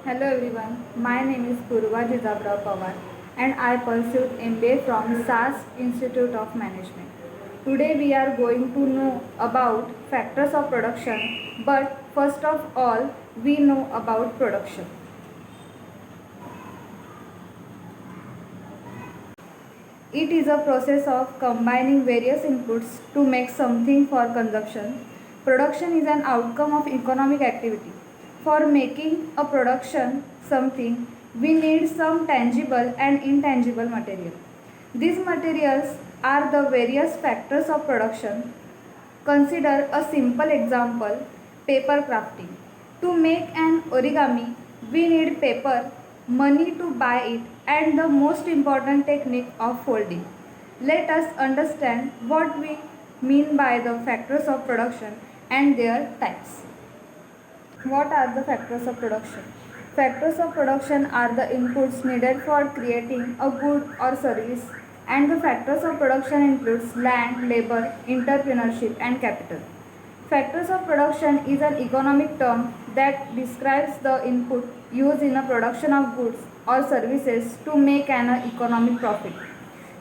Hello everyone, my name is Purva Jizabrao Pawar and I pursued MBA from SAS Institute of Management. Today we are going to know about factors of production, but first of all we know about production. It is a process of combining various inputs to make something for consumption. Production is an outcome of economic activity. For making a production something, we need some tangible and intangible material. These materials are the various factors of production. Consider a simple example, paper crafting. To make an origami, we need paper, money to buy it, and the most important technique of folding. Let us understand what we mean by the factors of production and their types. What are the factors of production? Factors of production are the inputs needed for creating a good or service, and the factors of production includes land, labor, entrepreneurship and capital. Factors of production is an economic term that describes the input used in a production of goods or services to make an economic profit.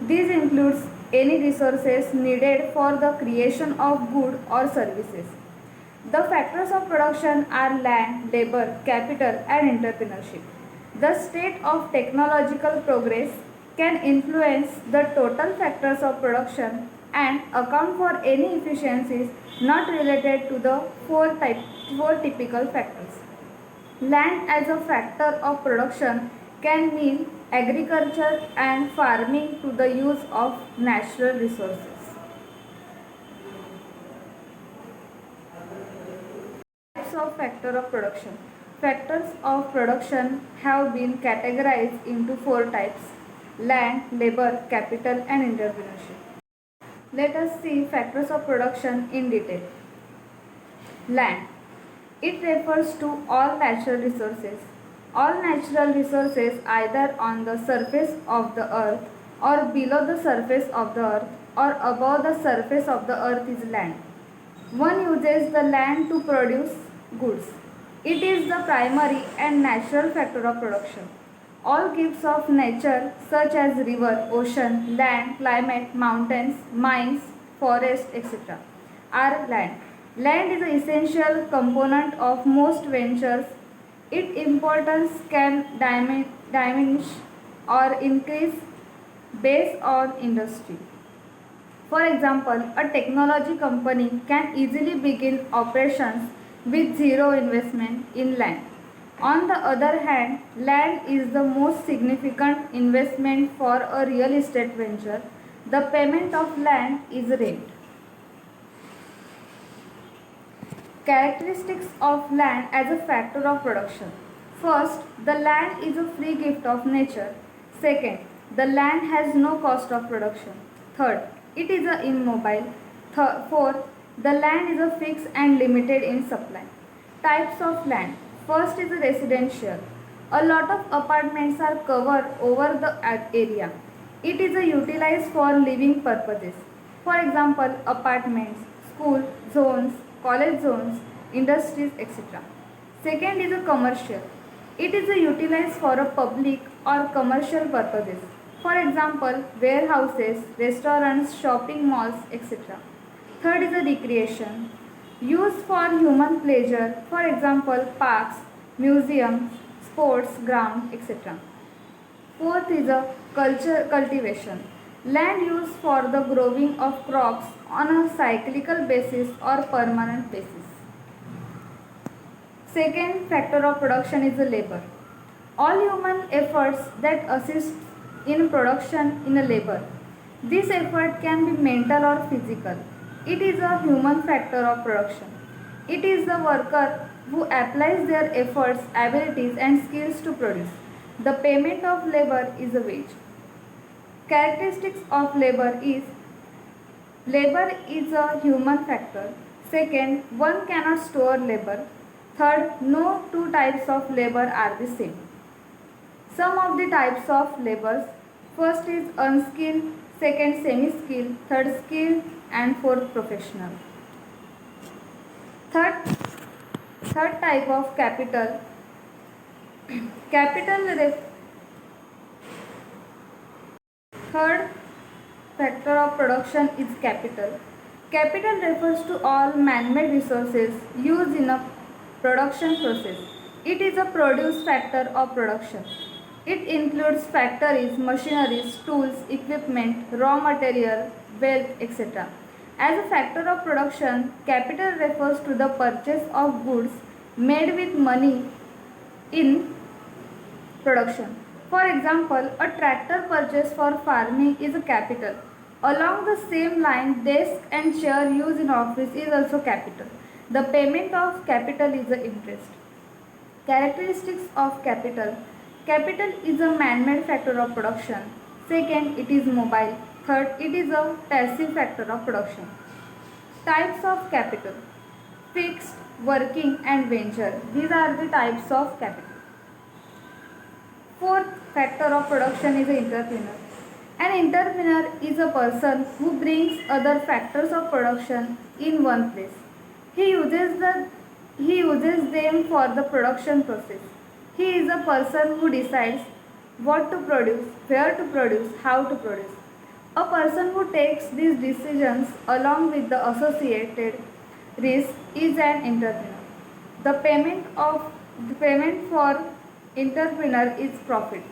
This includes any resources needed for the creation of goods or services. The factors of production are land, labor, capital, and entrepreneurship. The state of technological progress can influence the total factors of production and account for any efficiencies not related to the four typical factors. Land as a factor of production can mean agriculture and farming to the use of natural resources. Types of factor of production. Factors of production have been categorized into four types: land, labor, capital, and entrepreneurship. Let us see factors of production in detail. Land. It refers to all natural resources. All natural resources either on the surface of the earth or below the surface of the earth or above the surface of the earth is land. One uses the land to produce goods. It is the primary and natural factor of production. All gifts of nature such as river, ocean, land, climate, mountains, mines, forest, etc. are land. Land is an essential component of most ventures. Its importance can diminish or increase based on industry. For example, a technology company can easily begin operations with zero investment in land. On the other hand, land is the most significant investment for a real estate venture. The payment of land is rent. Characteristics of land as a factor of production. First, the land is a free gift of nature. Second, the land has no cost of production. Third, it is a immobile. Fourth, the land is a fixed and limited in supply. Types of land. First is a residential. A lot of apartments are covered over the area. It is utilized for living purposes. For example, apartments, school zones, college zones, industries, etc. Second is a commercial. It is utilized for a public or commercial purposes. For example, warehouses, restaurants, shopping malls, etc. Third is a recreation. Used for human pleasure, for example, parks, museums, sports ground, etc. Fourth is a cultivation. Land used for the growing of crops on a cyclical basis or permanent basis. Second factor of production is the labor. All human efforts that assist in production in a labor. This effort can be mental or physical. It is a human factor of production. It is the worker who applies their efforts, abilities and skills to produce. The payment of labor is a wage. Characteristics of labor is a human factor. Second, one cannot store labor. Third, no two types of labor are the same. Some of the types of labors. First is unskilled, second semi-skilled, third skilled and fourth professional. Third type of capital Capital third factor of production is capital. Capital refers to all man-made resources used in a production process. It is a produce factor of production. It includes factories, machineries, tools, equipment, raw material, wealth, etc. As a factor of production, capital refers to the purchase of goods made with money in production. For example, a tractor purchase for farming is a capital. Along the same line, desk and chair used in office is also capital. The payment of capital is the interest. Characteristics of capital. Capital is a man-made factor of production. Second, it is mobile. Third, it is a passive factor of production. Types of capital. Fixed, working and venture. These are the types of capital. Fourth factor of production is an entrepreneur. An entrepreneur is a person who brings other factors of production in one place. He uses them for the production process. He is a person who decides what to produce, where to produce, how to produce. A person who takes these decisions along with the associated risk is an entrepreneur. The payment for entrepreneur is profit.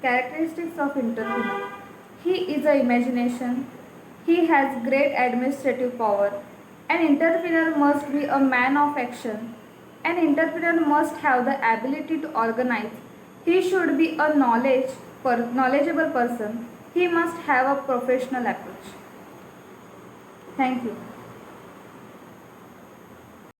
Characteristics of entrepreneur. He is a imagination. He has great administrative power. An entrepreneur must be a man of action. An entrepreneur must have the ability to organize. He should be a knowledgeable person. He must have a professional approach. Thank you.